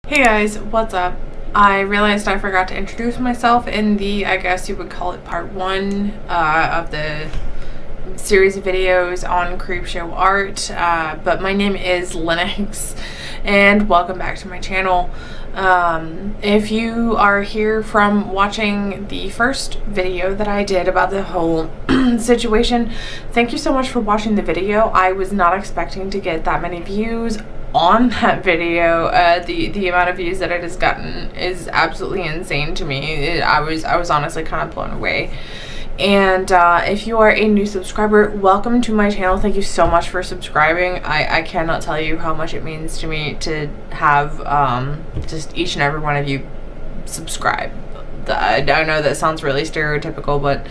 Hey guys, what's up? I realized I forgot to introduce myself in the, I guess you would call it part one of the series of videos on Creepshow art, but my name is Linux and welcome back to my channel. If you are here from watching the first video that I did about the whole situation, thank you so much for watching the video. I was not expecting to get that many views on that video. The amount of views that it has gotten is absolutely insane to me. I was honestly kind of blown away. And if you are a new subscriber, welcome to my channel. Thank you so much for subscribing. I cannot tell you how much it means to me to have just each and every one of you subscribe. I know that sounds really stereotypical, but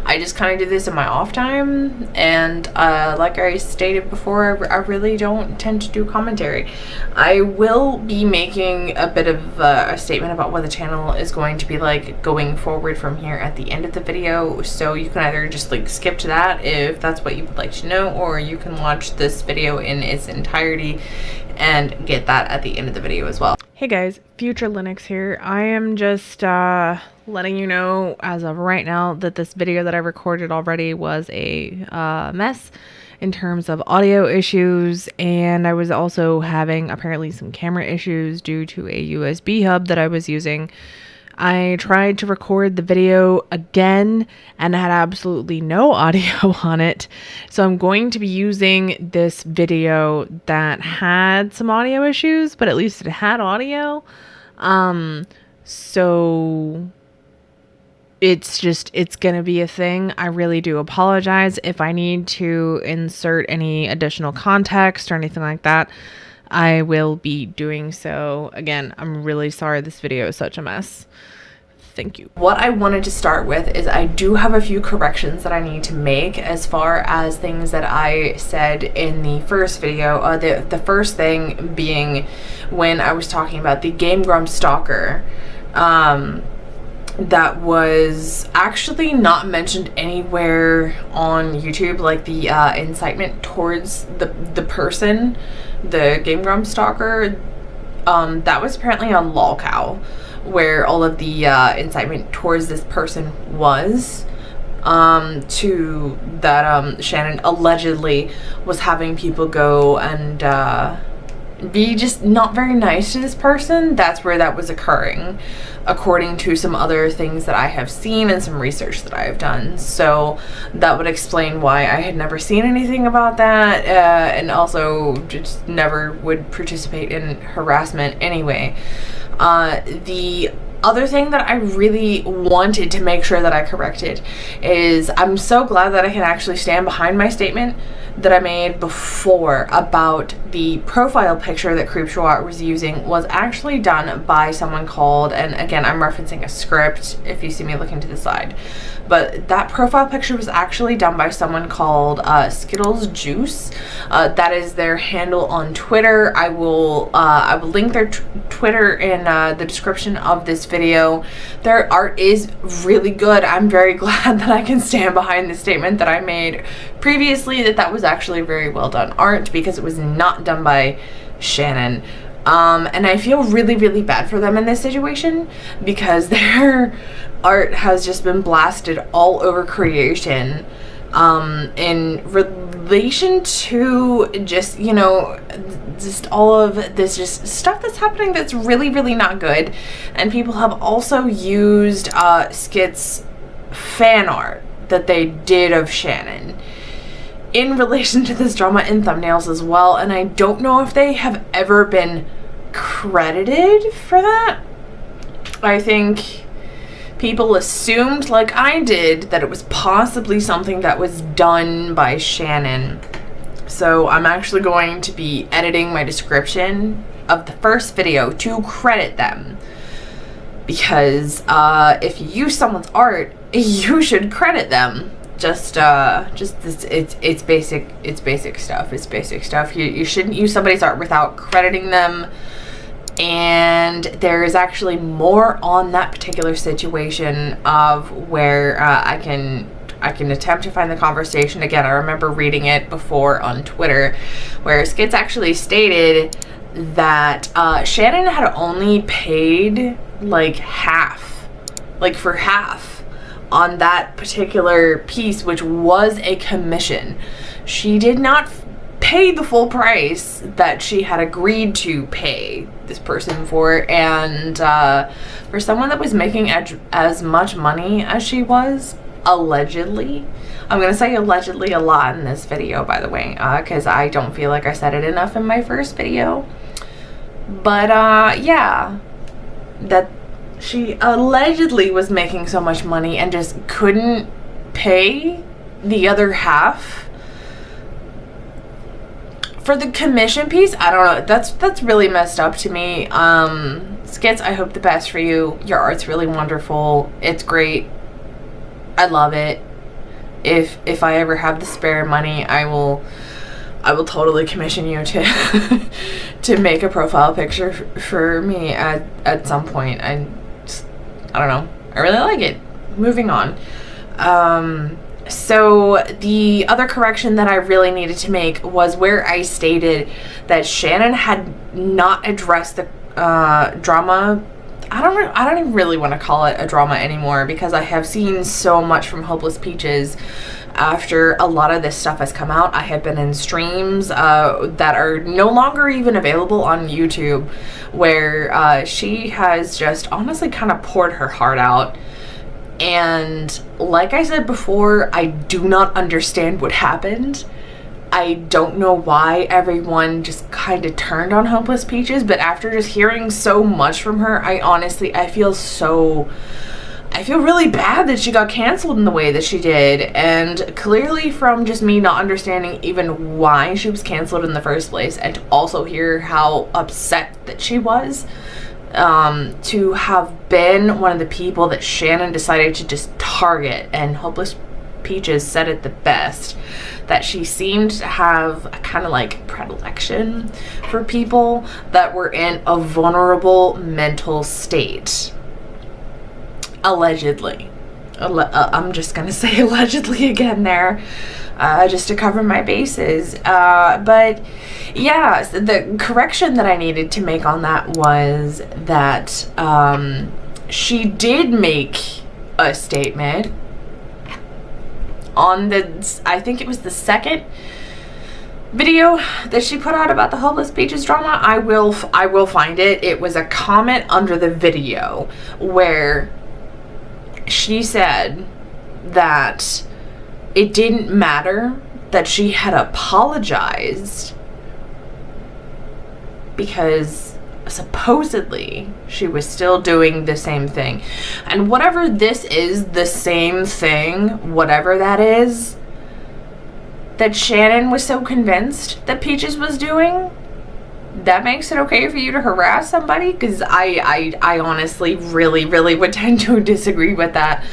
I just kind of do this in my off time, and like I stated before, I really don't tend to do commentary. I will be making a bit of a statement about what the channel is going to be like going forward from here at the end of the video, so you can either just like skip to that if that's what you would like to know, or you can watch this video in its entirety and get that at the end of the video as well. Hey guys, Future Linux here. I am just letting you know as of right now that this video that I recorded already was a mess in terms of audio issues, and I was also having apparently some camera issues due to a USB hub that I was using. I tried to record the video again and had absolutely no audio on it. So I'm going to be using this video that had some audio issues, but at least it had audio. So it's gonna be a thing. I really do apologize if I need to insert any additional context or anything like that. I will be doing so. Again, I'm really sorry this video is such a mess. Thank you. What I wanted to start with is I do have a few corrections that I need to make as far as things that I said in the first video. The first thing being when I was talking about the Game Grump stalker. That was actually not mentioned anywhere on YouTube, like the incitement towards the person, the Game Grump stalker. That was apparently on LolCow, where all of the incitement towards this person was. To that Shannon allegedly was having people go and be just not very nice to this person. That's where that was occurring, according to some other things that I have seen and some research that I have done. So that would explain why I had never seen anything about that, and also just never would participate in harassment anyway. The other thing that I really wanted to make sure that I corrected is I'm so glad that I can actually stand behind my statement that I made before about the profile picture that Creepshow art was using was actually done by someone called, and again I'm referencing a script if you see me looking to the side, but that profile picture was actually done by someone called Skittles Juice. That is their handle on Twitter. I will link their Twitter in the description of this video. Their art is really good. I'm very glad that I can stand behind the statement that I made previously, that was actually very well done art, because it was not done by Shannon. And I feel really bad for them in this situation, because their art has just been blasted all over creation in relation to just, you know, just all of this just stuff that's happening that's really not good. And people have also used Skit's fan art that they did of Shannon in relation to this drama in thumbnails as well, and I don't know if they have ever been credited for that. I think people assumed, like I did, that it was possibly something that was done by Shannon. So I'm actually going to be editing my description of the first video to credit them, because if you use someone's art, you should credit them. Just this, it's basic stuff. You shouldn't use somebody's art without crediting them. And there is actually more on that particular situation of where I can attempt to find the conversation again. I remember reading it before on Twitter, where Skits actually stated that Shannon had only paid like half, like for half on that particular piece, which was a commission. She did not pay the full price that she had agreed to pay this person for. And for someone that was making as much money as she was, allegedly, I'm gonna say allegedly a lot in this video, by the way, because I don't feel like I said it enough in my first video. But yeah, that she allegedly was making so much money and just couldn't pay the other half for the commission piece. I don't know, that's really messed up to me. Skits, I hope the best for you. Your art's really wonderful. It's great. I love it. If I ever have the spare money, I will totally commission you to to make a profile picture for me at some point. I don't know. I really like it. Moving on. So the other correction that I really needed to make was where I stated that Shannon had not addressed the drama. I don't even really want to call it a drama anymore, because I have seen so much from Hopeless Peaches after a lot of this stuff has come out. I have been in streams that are no longer even available on YouTube, where she has just honestly kind of poured her heart out. And like I said before, I do not understand what happened. I don't know why everyone just kind of turned on Hopeless Peaches, but after just hearing so much from her, I feel really bad that she got canceled in the way that she did. And clearly from just me not understanding even why she was canceled in the first place, and to also hear how upset that she was, to have been one of the people that Shannon decided to just target. And Hopeless Peaches said it the best, that she seemed to have a kind of like predilection for people that were in a vulnerable mental state. Allegedly. I'm just gonna say allegedly again there, just to cover my bases. But yeah, the correction that I needed to make on that was that she did make a statement on I think it was the second video that she put out about the Hopeless Peaches drama. I will find it. It was a comment under the video where she said that it didn't matter that she had apologized, because supposedly she was still doing the same thing. And whatever this is, the same thing, whatever that is, that Shannon was so convinced that Peaches was doing, that makes it okay for you to harass somebody? Because I honestly really would tend to disagree with that.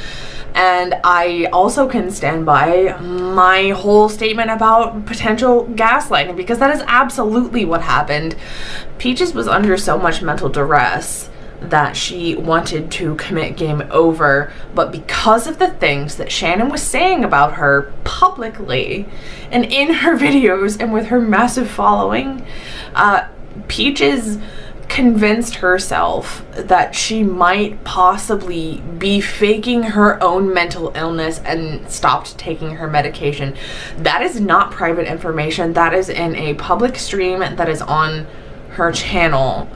And I also can stand by my whole statement about potential gaslighting, because that is absolutely what happened. Peaches was under so much mental duress that she wanted to commit game over, but because of the things that Shannon was saying about her publicly and in her videos and with her massive following, Peaches convinced herself that she might possibly be faking her own mental illness and stopped taking her medication. That is not private information. That is in a public stream that is on her channel,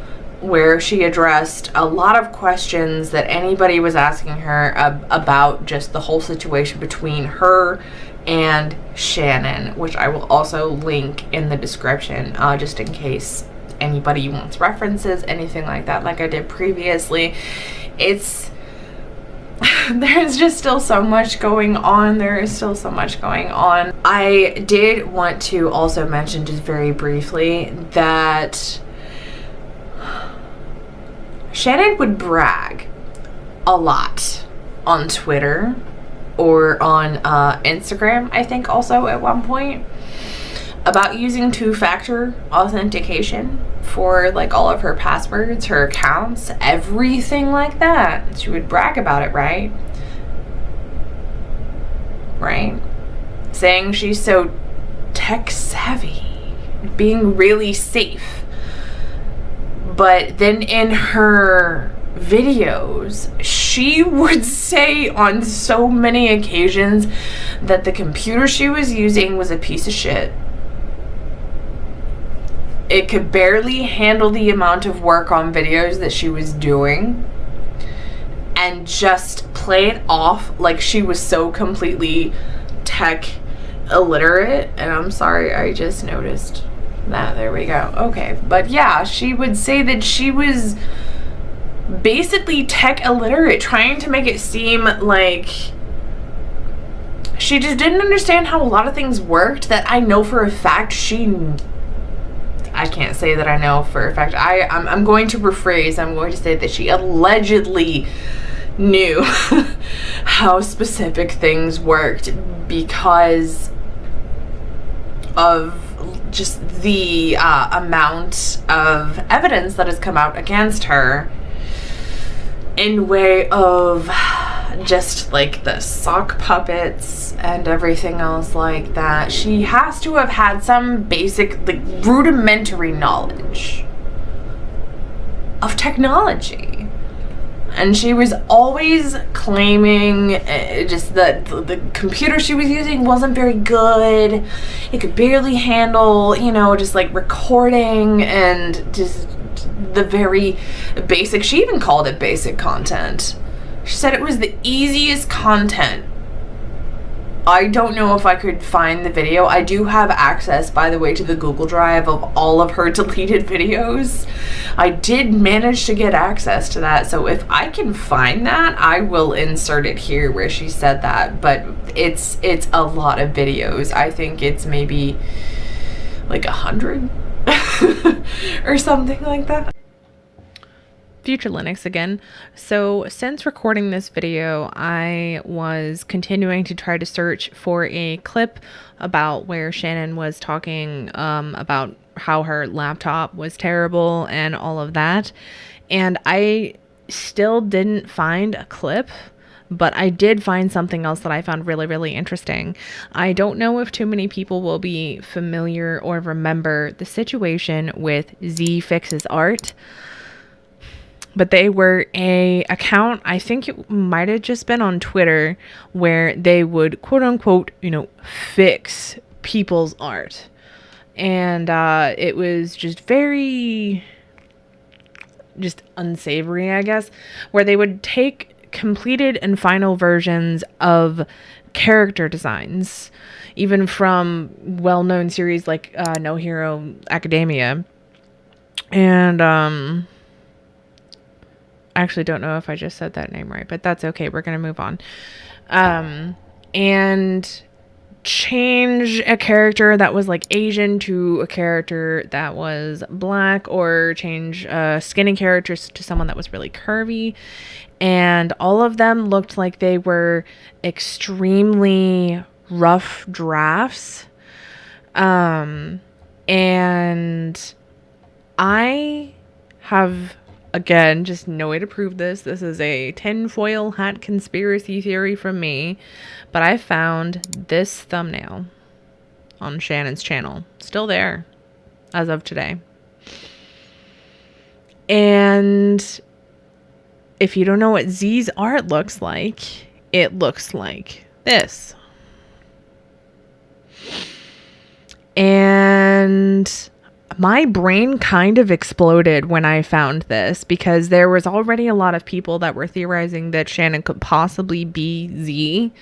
where she addressed a lot of questions that anybody was asking her about just the whole situation between her and Shannon, which I will also link in the description, just in case anybody wants references, anything like that, like I did previously. It's there's just still so much going on. There is still so much going on. I did want to also mention just very briefly that Shannon would brag a lot on Twitter or on Instagram, I think also at one point, about using two-factor authentication for like all of her passwords, her accounts, everything like that. She would brag about it, right? Right? Saying she's so tech savvy, being really safe. But then in her videos, she would say on so many occasions that the computer she was using was a piece of shit. It could barely handle the amount of work on videos that she was doing, and just play it off like she was so completely tech illiterate. And I'm sorry, I just noticed that. There we go. Okay. But yeah, she would say that she was basically tech illiterate, trying to make it seem like she just didn't understand how a lot of things worked that I know for a fact I can't say that I know for a fact. I'm going to rephrase. I'm going to say that she allegedly knew how specific things worked because of just the amount of evidence that has come out against her in way of just like the sock puppets and everything else like that. She has to have had some basic, like, rudimentary knowledge of technology. And she was always claiming just that the computer she was using wasn't very good. It could barely handle, just like recording and just the very basic. She even called it basic content. She said it was the easiest content. I don't know if I could find the video. I do have access, by the way, to the Google Drive of all of her deleted videos. I did manage to get access to that, so if I can find that, I will insert it here where she said that. But it's a lot of videos. I think it's maybe like 100 or something like that. Future Linux again. So since recording this video, I was continuing to try to search for a clip about where Shannon was talking about how her laptop was terrible and all of that. And I still didn't find a clip, but I did find something else that I found really, really interesting. I don't know if too many people will be familiar or remember the situation with Z Fixes Art. But they were a account, I think it might have just been on Twitter, where they would quote unquote, fix people's art. And it was just very unsavory, I guess, where they would take completed and final versions of character designs, even from well-known series like No Hero Academia. And I actually don't know if I just said that name right, but that's okay. We're going to move on. And change a character that was like Asian to a character that was black, or change skinny characters to someone that was really curvy. And all of them looked like they were extremely rough drafts. And I have, again, just no way to prove this. This is a tinfoil hat conspiracy theory from me. But I found this thumbnail on Shannon's channel. Still there as of today. And if you don't know what Z's art looks like, it looks like this. And my brain kind of exploded when I found this, because there was already a lot of people that were theorizing that Shannon could possibly be Z,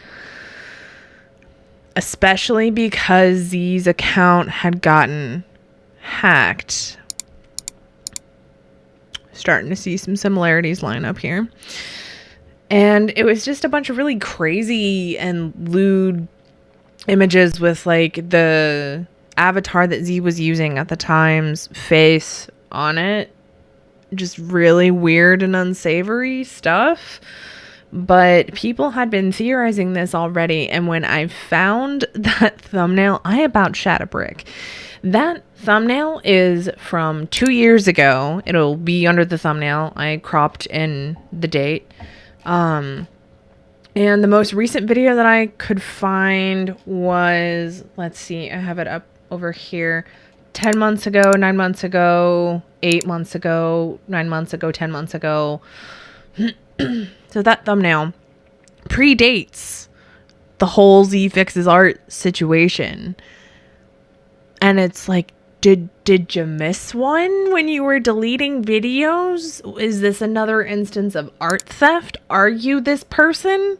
especially because Z's account had gotten hacked. Starting to see some similarities line up here. And it was just a bunch of really crazy and lewd images with like the avatar that Z was using at the time's face on it. Just really weird and unsavory stuff. But people had been theorizing this already, and when I found that thumbnail, I about shat a brick. That thumbnail is from 2 years ago. It'll be under the thumbnail. I cropped in the date. And the most recent video that I could find was, let's see, I have it up over here, 10 months ago, 9 months ago, 8 months ago, 9 months ago, 10 months ago. So that thumbnail predates the whole Z Fixes Art situation. And it's like, did you miss one when you were deleting videos? Is this another instance of art theft? Are you this person?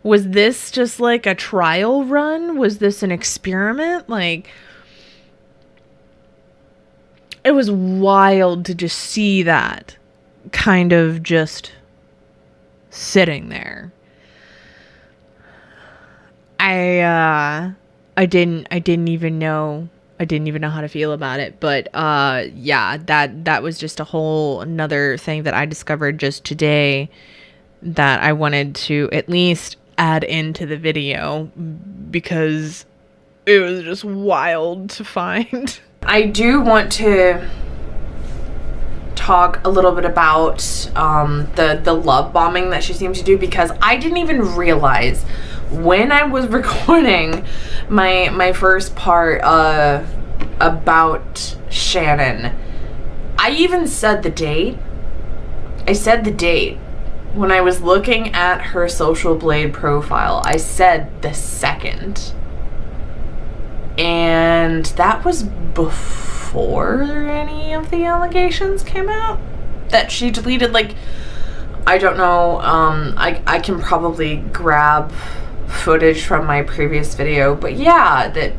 Was this just like a trial run? Was this an experiment? Like, it was wild to just see that kind of just sitting there. I didn't even know how to feel about it. But yeah, that was just a whole another thing that I discovered just today that I wanted to at least add into the video because it was just wild to find. I do want to talk a little bit about the love bombing that she seemed to do, because I didn't even realize when I was recording my first part about Shannon. I even said the date. I said the date when I was looking at her Social Blade profile. I said the 2nd. And that was before any of the allegations came out that she deleted. Like, I don't know, I can probably grab footage from my previous video, but yeah, that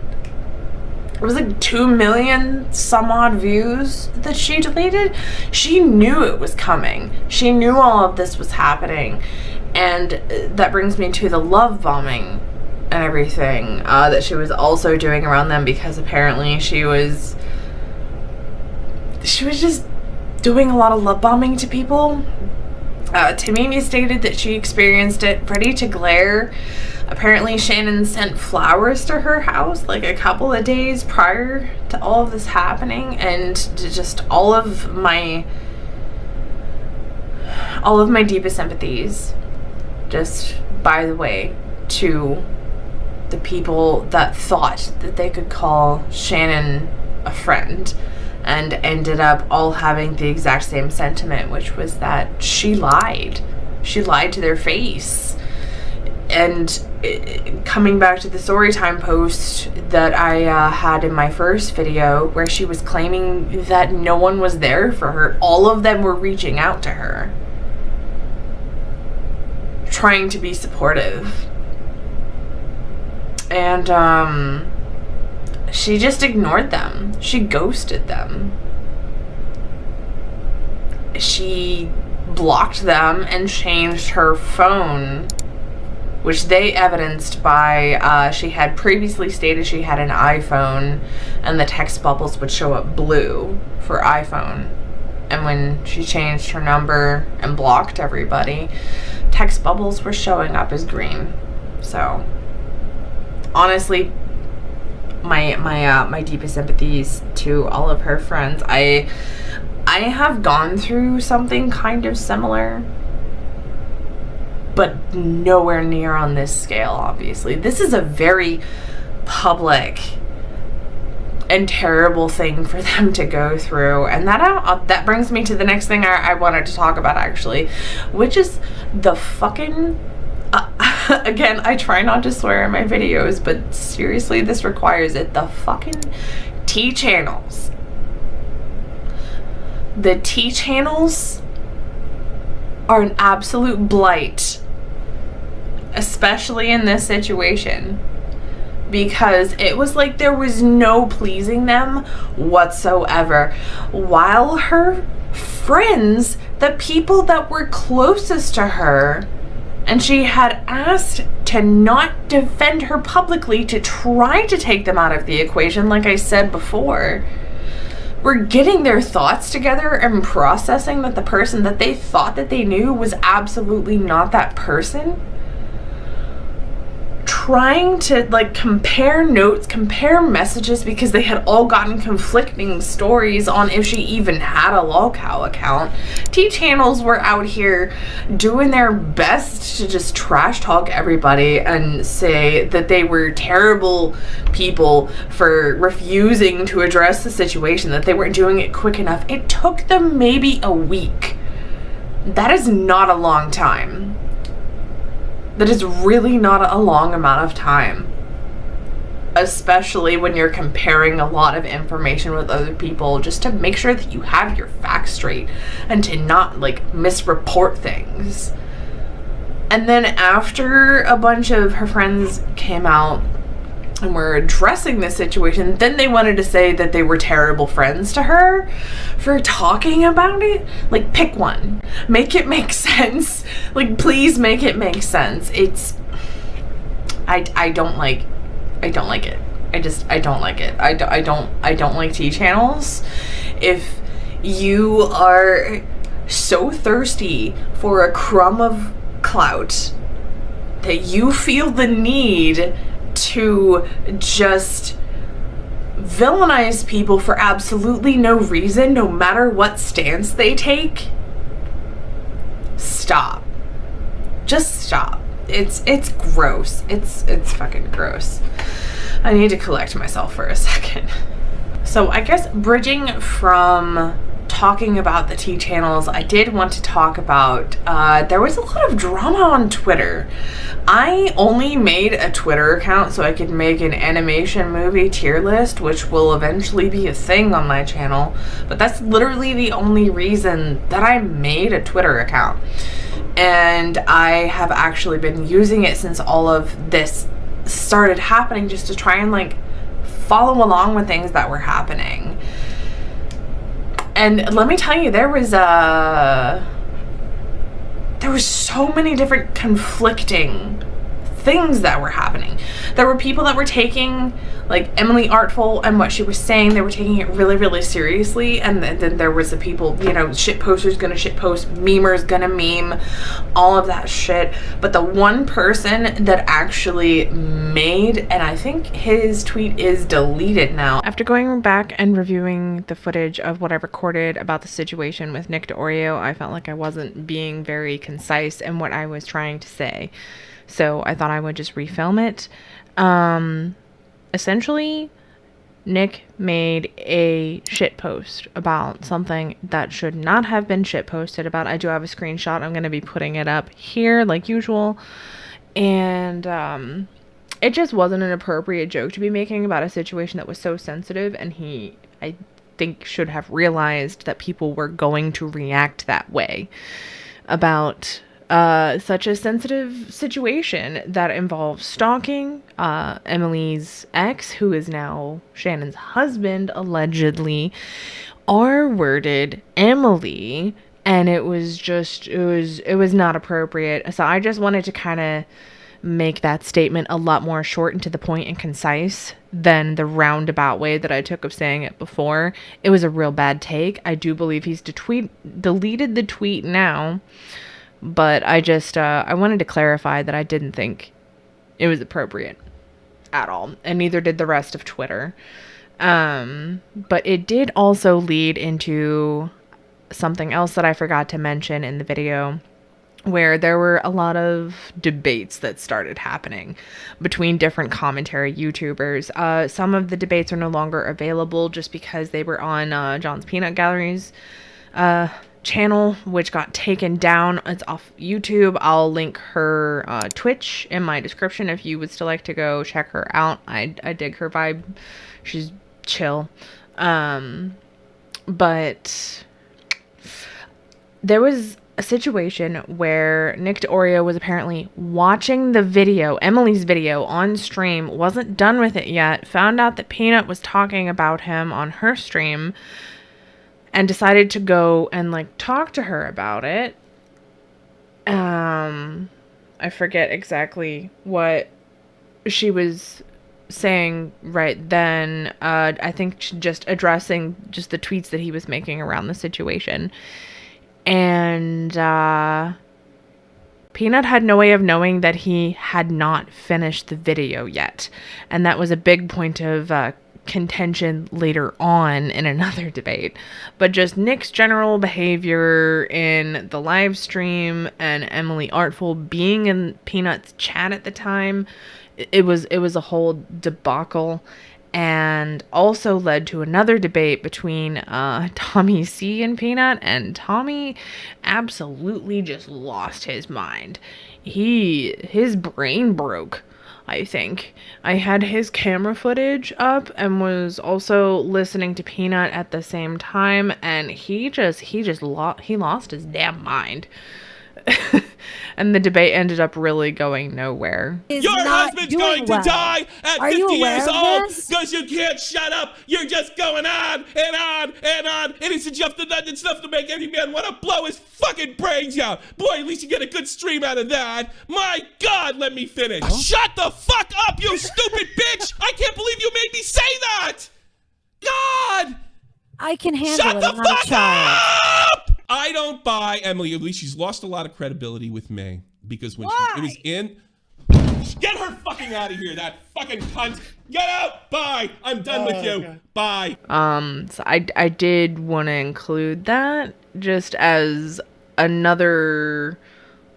it was like 2 million some odd views that she deleted. She knew it was coming. She knew all of this was happening. And that brings me to the love bombing and everything that she was also doing around them, because apparently she was just doing a lot of love bombing to people. Tamimi stated that she experienced it ready to glare. Apparently Shannon sent flowers to her house like a couple of days prior to all of this happening, and just all of my deepest sympathies, just by the way, to the people that thought that they could call Shannon a friend and ended up all having the exact same sentiment, which was that she lied. She lied to their face. And coming back to the storytime post that I had in my first video, where she was claiming that no one was there for her. All of them were reaching out to her, trying to be supportive. And she just ignored them. She ghosted them. She blocked them and changed her phone, which they evidenced by she had previously stated she had an iPhone and the text bubbles would show up blue for iPhone. And when she changed her number and blocked everybody, text bubbles were showing up as green. So honestly, my deepest sympathies to all of her friends. I have gone through something kind of similar, but nowhere near on this scale, obviously. This is a very public and terrible thing for them to go through. And that brings me to the next thing I wanted to talk about, actually, which is the fucking... again, I try not to swear in my videos, but seriously, this requires it. The fucking T channels. The T channels are an absolute blight, especially in this situation, because it was like there was no pleasing them whatsoever, while her friends, the people that were closest to her, and she had asked to not defend her publicly, to try to take them out of the equation, like I said before, were getting their thoughts together and processing that the person that they thought that they knew was absolutely not that person, trying to like compare notes, compare messages, because they had all gotten conflicting stories on if she even had a lolcow account. T channels were out here doing their best to just trash talk everybody and say that they were terrible people for refusing to address the situation, that they weren't doing it quick enough. It took them maybe a week. That is not a long time. That is really not a long amount of time, especially when you're comparing a lot of information with other people, just to make sure that you have your facts straight and to not like misreport things. And then after a bunch of her friends came out and were addressing this situation, then they wanted to say that they were terrible friends to her for talking about it. Like, pick one. Make it make sense. Like, please make it make sense. I don't like it. I don't like it. I don't like T channels. If you are so thirsty for a crumb of clout that you feel the need to just villainize people for absolutely no reason, no matter what stance they take, stop. Just stop. It's gross. It's fucking gross. I need to collect myself for a second. So I guess bridging from talking about the T channels, I did want to talk about, there was a lot of drama on Twitter. I only made a Twitter account so I could make an animation movie tier list, which will eventually be a thing on my channel, but that's literally the only reason that I made a Twitter account. And I have actually been using it since all of this started happening, just to try and like follow along with things that were happening. And let me tell you, there was so many different conflicting things that were happening. There were people that were taking, like, Emily Artful and what she was saying, they were taking it really, really seriously. And then there was the people, you know, shit posters gonna shit post, memers gonna meme, all of that shit. But the one person that actually made, and I think his tweet is deleted now. After going back and reviewing the footage of what I recorded about the situation with Nick DeOrio, I felt like I wasn't being very concise in what I was trying to say. So I thought I would just refilm it. Essentially, Nick made a shit post about something that should not have been shit posted about. I do have a screenshot. I'm going to be putting it up here like usual. And it just wasn't an appropriate joke to be making about a situation that was so sensitive. And he, I think, should have realized that people were going to react that way about such a sensitive situation that involves stalking. Emily's ex, who is now Shannon's husband, allegedly R-worded Emily, and it was not appropriate. So I just wanted to kind of make that statement a lot more short and to the point and concise than the roundabout way that I took of saying it before. It was a real bad take. I do believe he's deleted the tweet now. But I just, I wanted to clarify that I didn't think it was appropriate at all. And neither did the rest of Twitter. But it did also lead into something else that I forgot to mention in the video, where there were a lot of debates that started happening between different commentary YouTubers. Some of the debates are no longer available just because they were on John's Peanut Gallery's channel, which got taken down. It's off YouTube. I'll link her Twitch in my description if you would still like to go check her out. I dig her vibe. She's chill. But there was a situation where Nick DeOrio was apparently watching the video, Emily's video, on stream, wasn't done with it yet, found out that Peanut was talking about him on her stream, and decided to go and like talk to her about it. I forget exactly what she was saying right then. I think just addressing just the tweets that he was peanut Peanut had no way of knowing that he had not finished the video yet. And that was a big point of contention later on in another debate. But just Nick's general behavior in the live stream and Emily Artful being in Peanut's chat at the time, it was a whole debacle. And also led to another debate between Tommy C and Peanut, and Tommy absolutely just lost his mind. His brain broke, I think. I had his camera footage up and was also listening to Peanut at the same time, and he lost his damn mind. And the debate ended up really going nowhere. Your husband's going to die at 50 years old because you can't shut up. You're just going on and on and on. And it's just enough to make any man want to blow his fucking brains out. Boy, at least you get a good stream out of that. My God, let me finish. Huh? Shut the fuck up, you stupid bitch. I can't believe you made me say that. God. I can handle Shut it. the fuck up. I don't buy Emily. At least she's lost a lot of credibility with me because when it was in, get her fucking out of here, that fucking cunt. Get out. Bye. I'm done with you. Okay. Bye. So I did want to include that just as another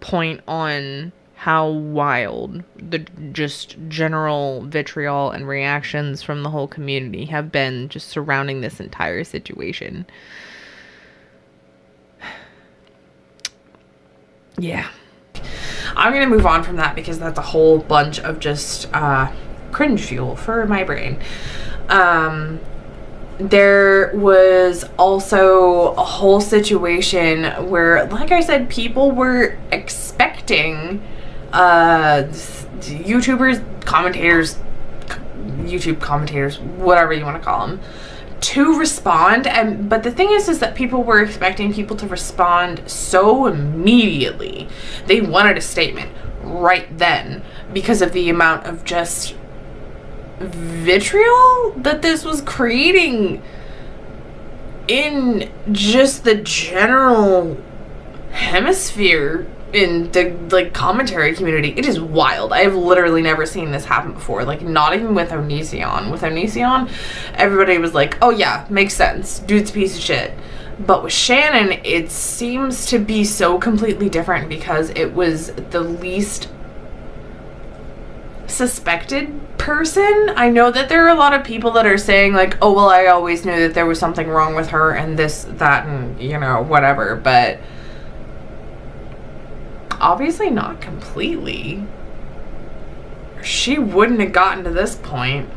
point on how wild the just general vitriol and reactions from the whole community have been just surrounding this entire situation. Yeah. I'm going to move on from that because that's a whole bunch of just cringe fuel for my brain. There was also a whole situation where, like I said, people were expecting YouTubers, commentators, YouTube commentators, whatever you want to call them, to respond. But the thing is that people were expecting people to respond so immediately. They wanted a statement right then because of the amount of just vitriol that this was creating in just the general hemisphere in the commentary community. It is wild. I have literally never seen this happen before. Like, not even with Onision. With Onision, everybody was like, oh yeah, makes sense, dude's a piece of shit. But with Shannon, it seems to be so completely different because it was the least suspected person. I know that there are a lot of people that are saying like, oh well, I always knew that there was something wrong with her and this, that, and you know, whatever, but obviously not completely. She wouldn't have gotten to this point.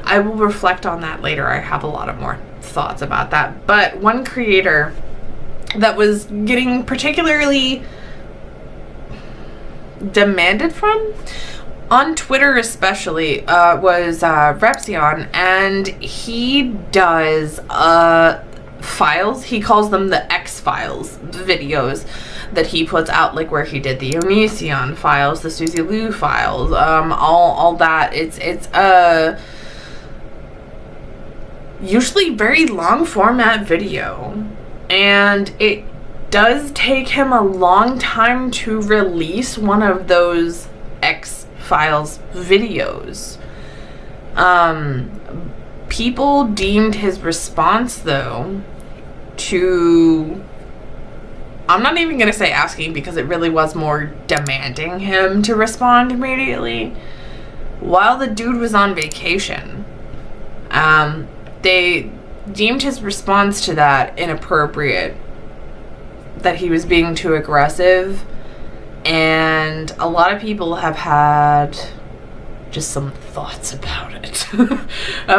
I will reflect on that later. I have a lot of more thoughts about that. But one creator that was getting particularly demanded from, on Twitter especially, was Repsion, and he does files. He calls them the X-Files videos that he puts out, like where he did the Onision files, the Susie Lou files, all that. It's usually very long format video, and it does take him a long time to release one of those X-Files videos. People deemed his response, though, to... I'm not even going to say asking, because it really was more demanding him to respond immediately, while the dude was on vacation. They deemed his response to that inappropriate, that he was being too aggressive, and a lot of people have had just some thoughts about it,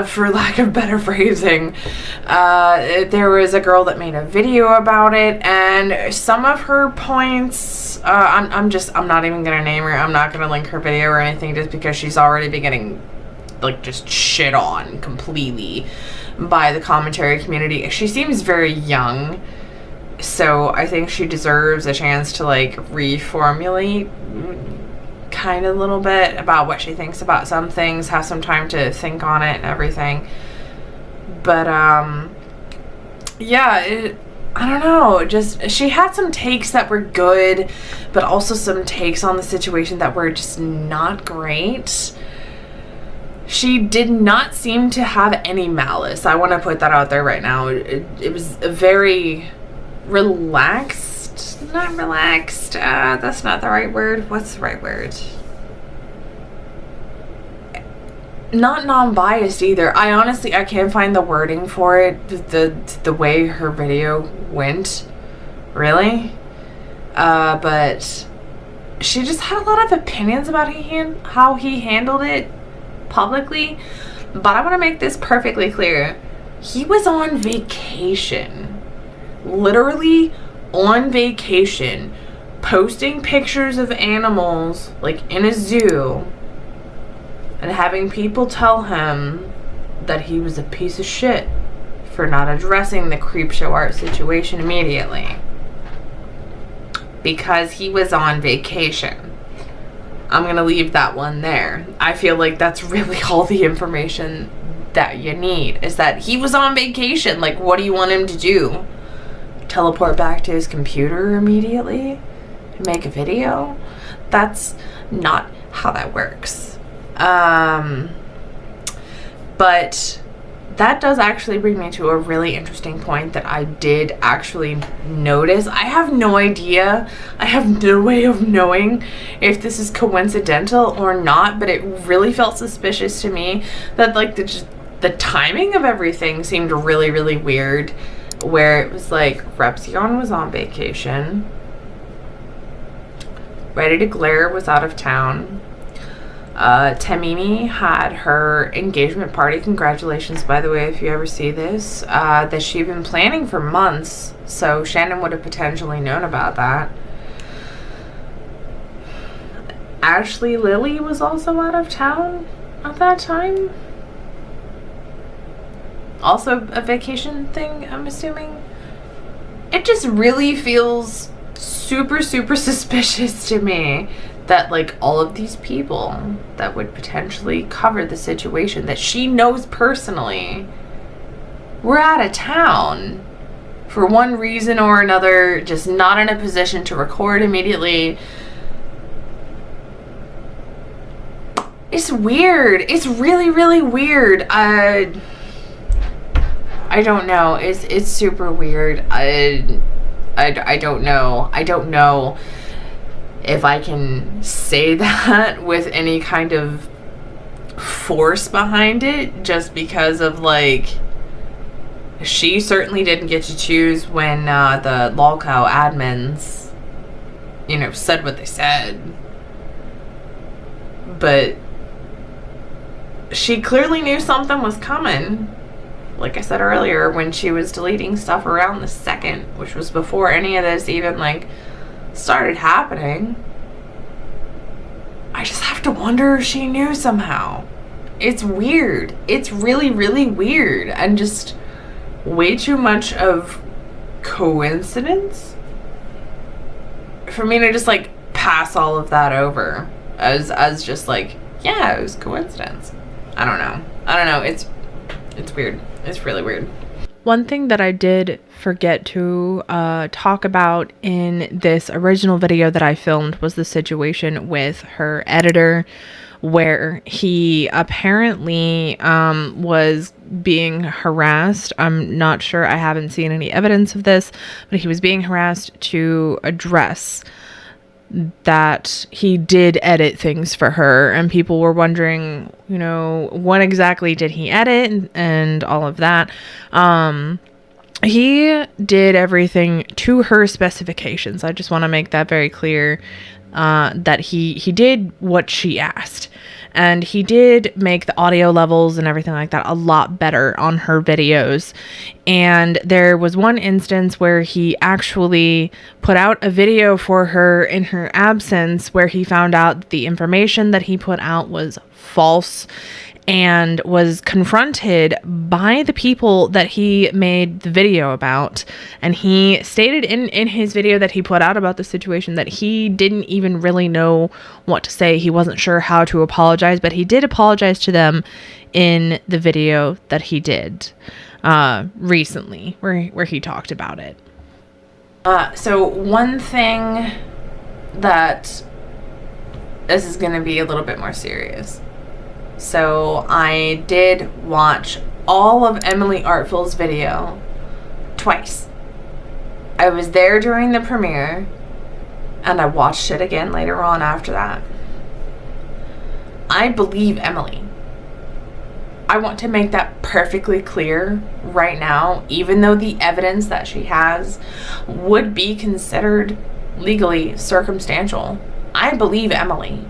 for lack of better phrasing. There was a girl that made a video about it, and some of her points, I'm not even gonna name her. I'm not gonna link her video or anything, just because she's already been getting like just shit on completely by the commentary community. She seems very young, so I think she deserves a chance to like reformulate kind of a little bit about what she thinks about some things, have some time to think on it and everything. But yeah, I don't know, just, she had some takes that were good, but also some takes on the situation that were just not great. She did not seem to have any malice. I want to put that out there right now. It was a very relaxed, not relaxed, that's not the right word. What's the right word? Not non-biased either. I honestly, I can't find the wording for it. The way her video went, really. But she just had a lot of opinions about how he handled it publicly. But I want to make this perfectly clear. He was on vacation. Literally on vacation. Posting pictures of animals, like in a zoo. And having people tell him that he was a piece of shit for not addressing the Creepshow art situation immediately. Because he was on vacation. I'm going to leave that one there. I feel like that's really all the information that you need. Is that he was on vacation. Like, what do you want him to do? Teleport back to his computer immediately? And make a video? That's not how that works. But that does actually bring me to a really interesting point that I did actually notice. I have no idea. I have no way of knowing if this is coincidental or not, but it really felt suspicious to me that like the timing of everything seemed really, really weird, where it was like Repzion was on vacation, Ready to Glare was out of town. Tamimi had her engagement party. Congratulations, by the way, if you ever see this. That she'd been planning for months, so Shannon would have potentially known about that. Ashley Lily was also out of town at that time. Also a vacation thing, I'm assuming. It just really feels super, super suspicious to me that like all of these people that would potentially cover the situation that she knows personally were out of town for one reason or another, just not in a position to record immediately. It's weird. It's really, really weird. I don't know. It's super weird. I don't know. I don't know if I can say that with any kind of force behind it, just because of like, she certainly didn't get to choose when the lolcow admins, you know, said what they said. But she clearly knew something was coming. Like I said earlier, when she was deleting stuff around the second, which was before any of this even like started happening. I just have to wonder if she knew somehow. It's weird. It's really, really weird, and just way too much of coincidence for me to just like pass all of that over as just like, yeah, it was coincidence. I don't know. It's weird. It's really weird. One thing that I did forget to talk about in this original video that I filmed was the situation with her editor, where he apparently was being harassed. I'm not sure. I haven't seen any evidence of this, but he was being harassed to address that he did edit things for her, and people were wondering, you know, what exactly did he edit and all of that. He did everything to her specifications. I just want to make that very clear, that he did what she asked. And he did make the audio levels and everything like that a lot better on her videos. And there was one instance where he actually put out a video for her in her absence, where he found out that the information that he put out was false, and was confronted by the people that he made the video about. And he stated in his video that he put out about the situation that he didn't even really know what to say. He wasn't sure how to apologize, but he did apologize to them in the video that he did recently, where he talked about it. So one thing that this is going to be a little bit more serious. So I did watch all of Emily Artful's video twice. I was there during the premiere, and I watched it again later on after that. I believe Emily. I want to make that perfectly clear right now, even though the evidence that she has would be considered legally circumstantial. I believe Emily.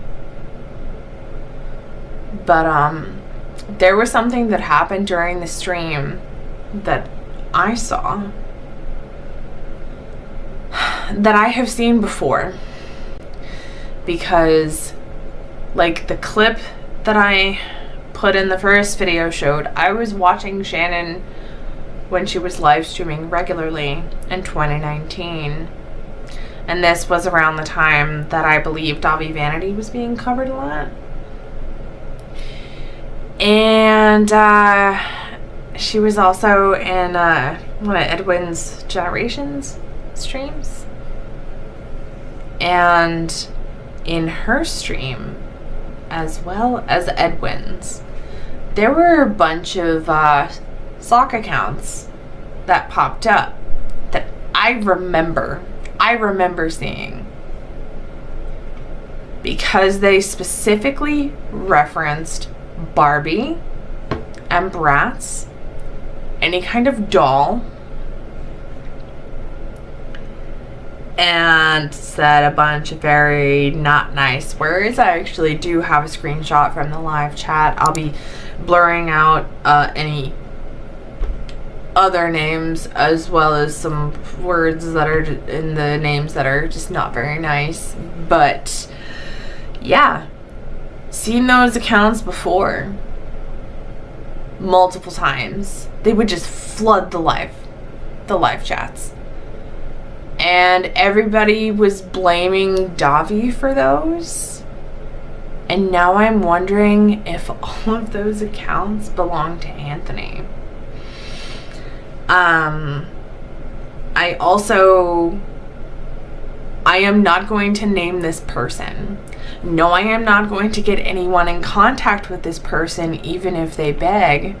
But there was something that happened during the stream that I saw that I have seen before, because like the clip that I put in the first video showed, I was watching Shannon when she was live streaming regularly in 2019, and this was around the time that I believe Davi Vanity was being covered a lot. And she was also in one of Edwin's Generations streams. And in her stream, as well as Edwin's, there were a bunch of sock accounts that popped up that I remember seeing, because they specifically referenced Barbie and Bratz, any kind of doll, and said a bunch of very not nice words. I actually do have a screenshot from the live chat. I'll be blurring out any other names, as well as some words that are in the names that are just not very nice. But yeah, seen those accounts before multiple times. They would just flood the live chats, and everybody was blaming Davi for those. And now I'm wondering if all of those accounts belong to Anthony. I am not going to name this person. No, I am not going to get anyone in contact with this person, even if they beg.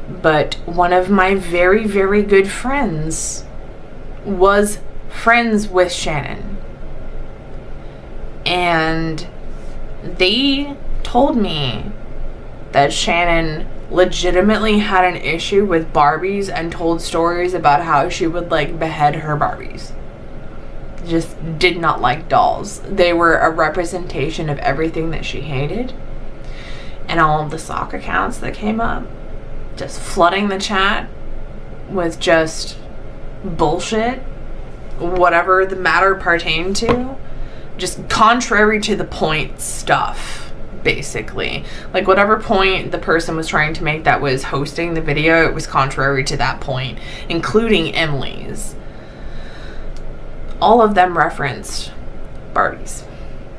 But one of my very, very good friends was friends with Shannon. And they told me that Shannon legitimately had an issue with Barbies and told stories about how she would like behead her Barbies. Just did not like dolls. They were a representation of everything that she hated. And all of the sock accounts that came up, just flooding the chat with just bullshit, whatever the matter pertained to, just contrary to the point stuff, basically. Like whatever point the person was trying to make that was hosting the video, it was contrary to that point, including Emily's. All of them referenced Barbies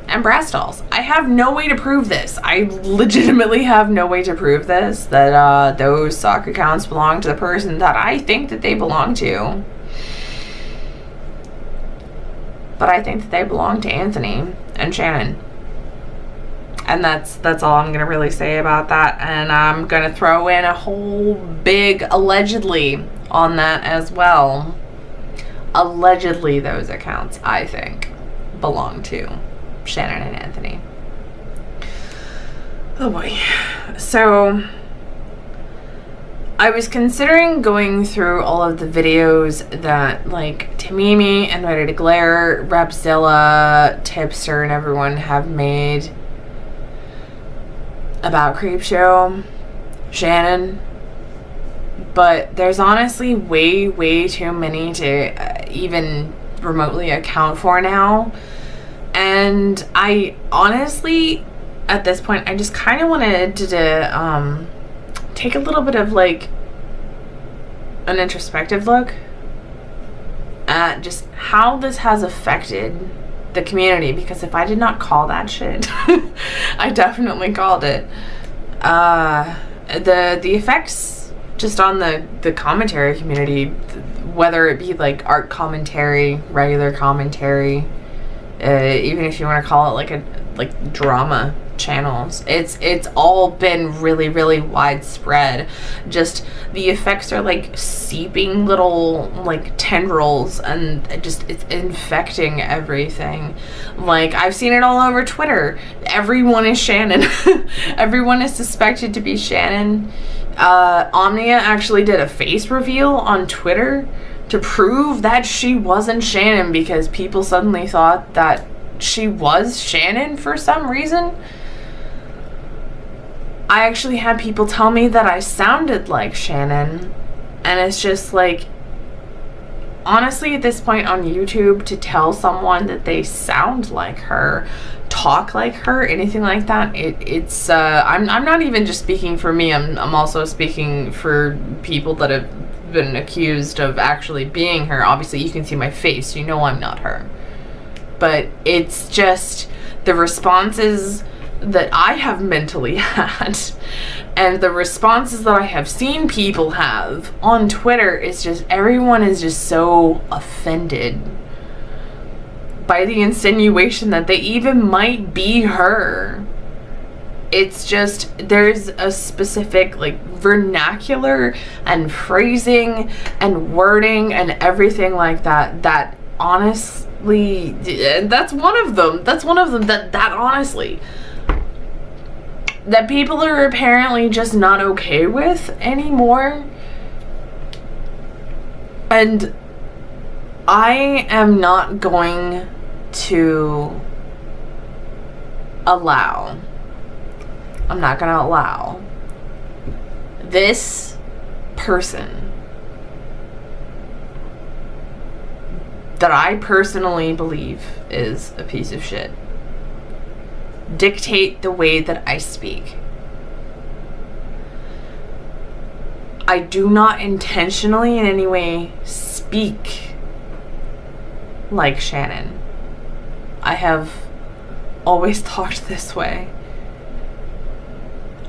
and Bratz dolls. I have no way to prove this. I legitimately have no way to prove this, that those sock accounts belong to the person that I think that they belong to. But I think that they belong to Anthony and Shannon. And that's all I'm gonna really say about that. And I'm gonna throw in a whole big allegedly on that as well. Allegedly, those accounts, I think, belong to Shannon and Anthony. Oh boy. So I was considering going through all of the videos that like Tamimi and Ready to Glare, Rapzilla, Tipster, and everyone have made about Creepshow, Shannon. But there's honestly way too many to even remotely account for now. And I honestly, at this point, I just kind of wanted to take a little bit of like an introspective look at just how this has affected the community. Because if I did not call that shit, I definitely called it. The effects just on the commentary community whether it be like art commentary, regular commentary, even if you want to call it like drama channels, it's all been really, really widespread. Just the effects are like seeping little like tendrils, and just it's infecting everything. Like, I've seen it all over Twitter. Everyone is Shannon. Everyone is suspected to be Shannon. Omnia actually did a face reveal on Twitter to prove that she wasn't Shannon, because people suddenly thought that she was Shannon for some reason. I actually had people tell me that I sounded like Shannon, and it's just like, honestly, at this point on YouTube, to tell someone that they sound like her, talk like her, anything like that, it's I'm not even just speaking for me, I'm also speaking for people that have been accused of actually being her. Obviously you can see my face, you know I'm not her. But it's just the responses that I have mentally had, and the responses that I have seen people have on Twitter, is just, everyone is just so offended by the insinuation that they even might be her. It's just, there's a specific like vernacular and phrasing and wording and everything like that, that honestly, that's one of them that honestly, that people are apparently just not okay with anymore. And I am not going to allow, I'm not going to allow this person that I personally believe is a piece of shit dictate the way that I speak. I do not intentionally in any way speak like Shannon. I have always talked this way.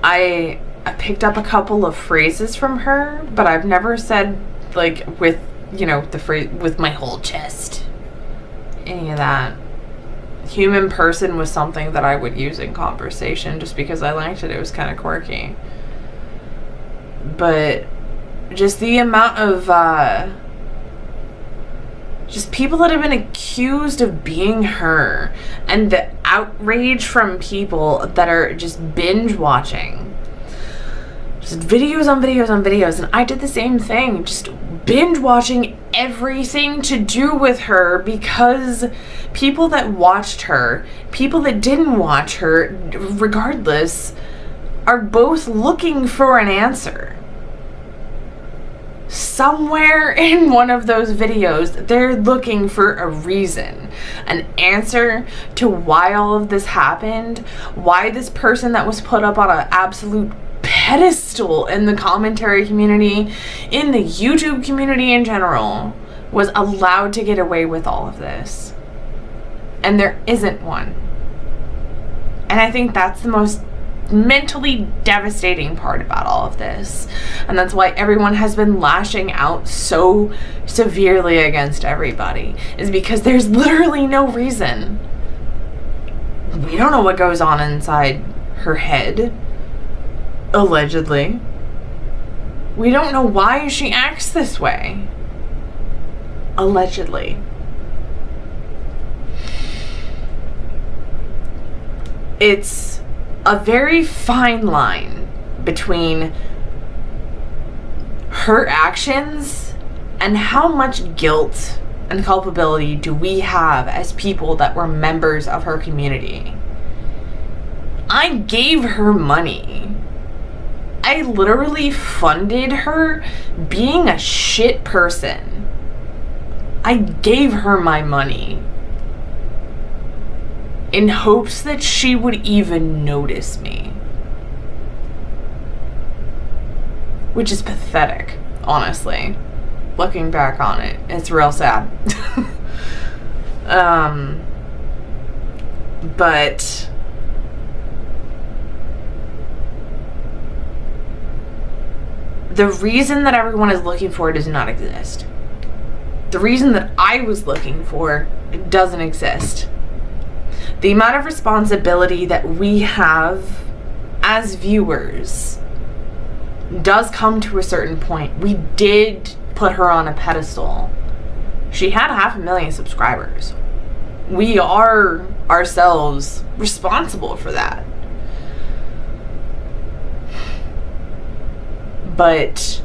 I picked up a couple of phrases from her, but I've never said, like, with, you know, the phrase with my whole chest, any of that. Human person was something that I would use in conversation just because I liked it. It was kind of quirky. But just the amount of just people that have been accused of being her, and the outrage from people that are just binge watching just videos on videos on videos. And I did the same thing, just binge watching everything to do with her, because people that watched her, people that didn't watch her, regardless, are both looking for an answer. Somewhere in one of those videos, they're looking for a reason, an answer to why all of this happened, why this person that was put up on an absolute pedestal in the commentary community, in the YouTube community in general, was allowed to get away with all of this. And there isn't one. And I think that's the most mentally devastating part about all of this. And that's why everyone has been lashing out so severely against everybody, is because there's literally no reason. We don't know what goes on inside her head, allegedly. We don't know why she acts this way, allegedly. It's a very fine line between her actions and how much guilt and culpability do we have as people that were members of her community. I gave her money. I literally funded her being a shit person. I gave her my money in hopes that she would even notice me. Which is pathetic, honestly. Looking back on it, it's real sad. But the reason that everyone is looking for it does not exist. the reason that I was looking for doesn't exist. The amount of responsibility that we have as viewers does come to a certain point. We did put her on a pedestal. She had 500,000 subscribers. We are ourselves responsible for that. But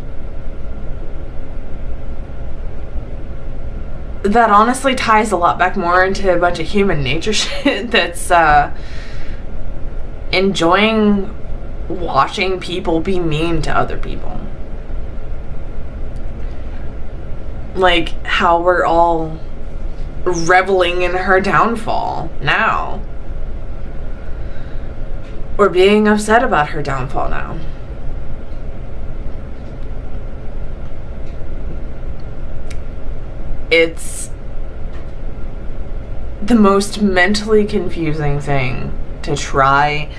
that honestly ties a lot back more into a bunch of human nature shit that's enjoying watching people be mean to other people. Like how we're all reveling in her downfall now. Or being upset about her downfall now. It's the most mentally confusing thing to try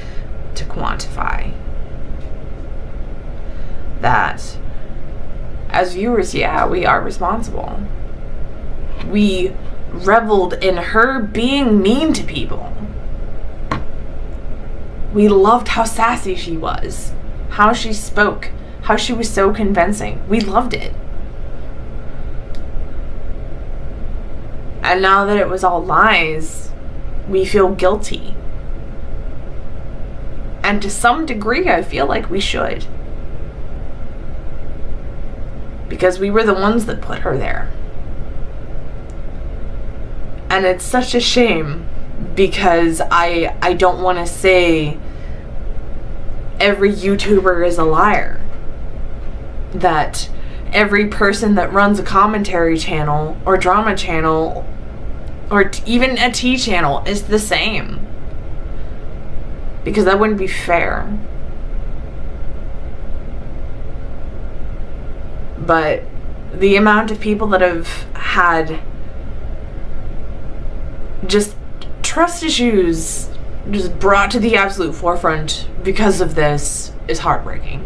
to quantify. That as viewers, yeah, we are responsible. We reveled in her being mean to people. We loved how sassy she was, how she spoke, how she was so convincing. We loved it. And now that it was all lies, we feel guilty. And to some degree, I feel like we should. Because we were the ones that put her there. And it's such a shame, because I don't want to say every YouTuber is a liar. That every person that runs a commentary channel or drama channel or even a tea channel is the same. Because that wouldn't be fair. But the amount of people that have had just trust issues just brought to the absolute forefront because of this is heartbreaking.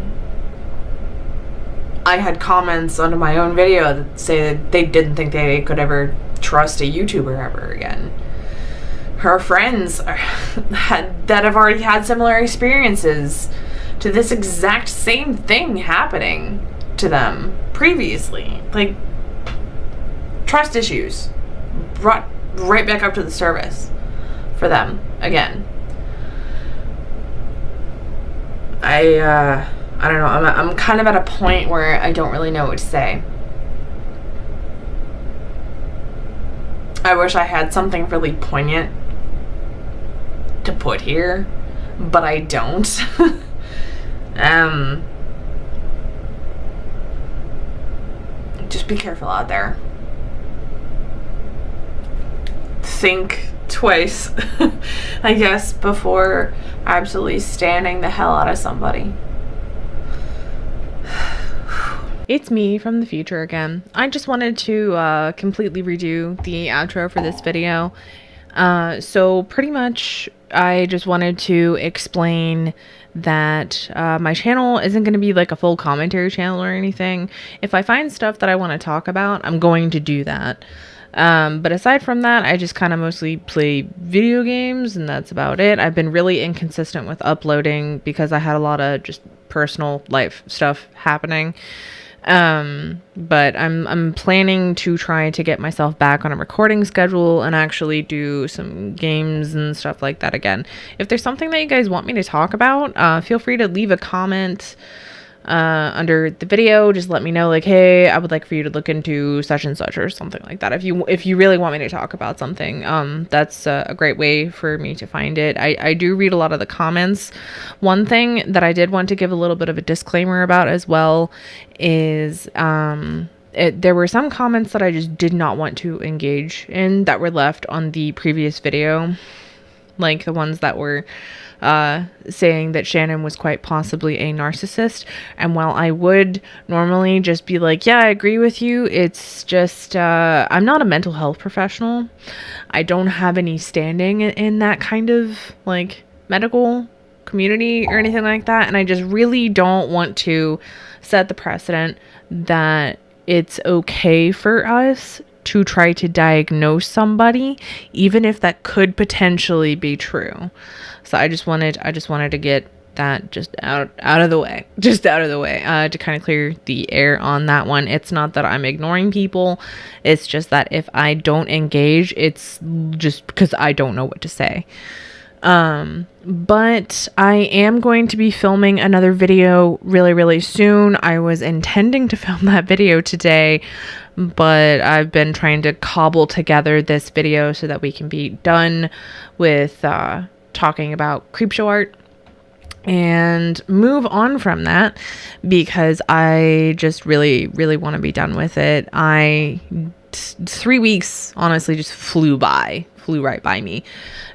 I had comments under my own video that say that they didn't think they could ever trust a YouTuber ever again. Her friends that have already had similar experiences to this exact same thing happening to them previously. Like, trust issues brought right back up to the surface for them again. I don't know. I'm kind of at a point where I don't really know what to say. I wish I had something really poignant to put here, but I don't. Just be careful out there. Think twice, I guess, before absolutely standing the hell out of somebody. It's me from the future again. I just wanted to completely redo the outro for this video. So pretty much I just wanted to explain that my channel isn't going to be like a full commentary channel or anything. If I find stuff that I want to talk about, I'm going to do that. But aside from that, I just kind of mostly play video games, and that's about it. I've been really inconsistent with uploading because I had a lot of just personal life stuff happening. But I'm planning to try to get myself back on a recording schedule and actually do some games and stuff like that again. If there's something that you guys want me to talk about, feel free to leave a comment under the video. Just let me know, like, hey, I would like for you to look into such and such or something like that. If you really want me to talk about something, that's a great way for me to find it. I do read a lot of the comments. One thing that I did want to give a little bit of a disclaimer about as well is there were some comments that I just did not want to engage in that were left on the previous video, like the ones that were saying that Shannon was quite possibly a narcissist. And while I would normally just be like, yeah, I agree with you, it's just I'm not a mental health professional. I don't have any standing in that kind of like medical community or anything like that, and I just really don't want to set the precedent that it's okay for us to try to diagnose somebody, even if that could potentially be true. So I just wanted to get that just out of the way, to kind of clear the air on that one. It's not that I'm ignoring people. It's just that if I don't engage, it's just because I don't know what to say. But I am going to be filming another video really, really soon. I was intending to film that video today, but I've been trying to cobble together this video so that we can be done with talking about Creepshow art and move on from that, because I just really, really want to be done with it. 3 weeks honestly just flew right by me,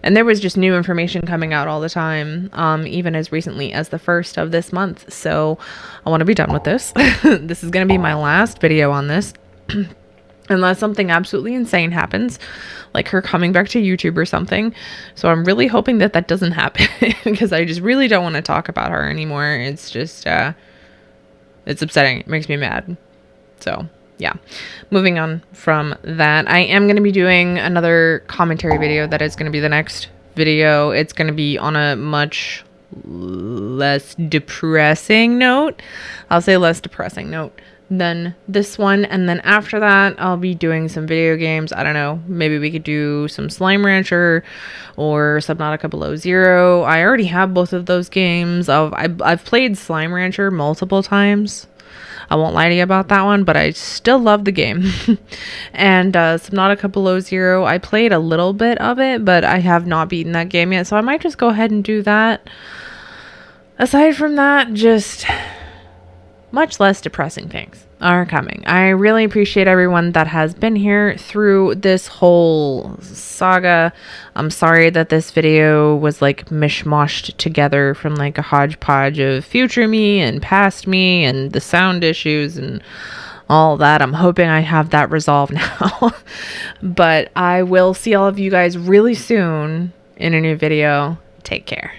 and there was just new information coming out all the time, even as recently as the 1st of this month. So I want to be done with this. This is going to be my last video on this unless something absolutely insane happens, like her coming back to YouTube or something. So I'm really hoping that doesn't happen, because I just really don't want to talk about her anymore. It's just it's upsetting. It makes me mad. So yeah, moving on from that, I am going to be doing another commentary video. That is going to be the next video. It's going to be on a much less depressing note. I'll say less depressing note than this one. And then after that, I'll be doing some video games. I don't know, maybe we could do some Slime Rancher or Subnautica Below Zero. I already have both of those games. I've played Slime Rancher multiple times. I won't lie to you about that one, but I still love the game. And Subnautica Below Zero, I played a little bit of it, but I have not beaten that game yet, so I might just go ahead and do that. Aside from that, just much less depressing things are coming. I really appreciate everyone that has been here through this whole saga. I'm sorry that this video was like mishmashed together from like a hodgepodge of future me and past me and the sound issues and all that. I'm hoping I have that resolved now. But I will see all of you guys really soon in a new video. Take care.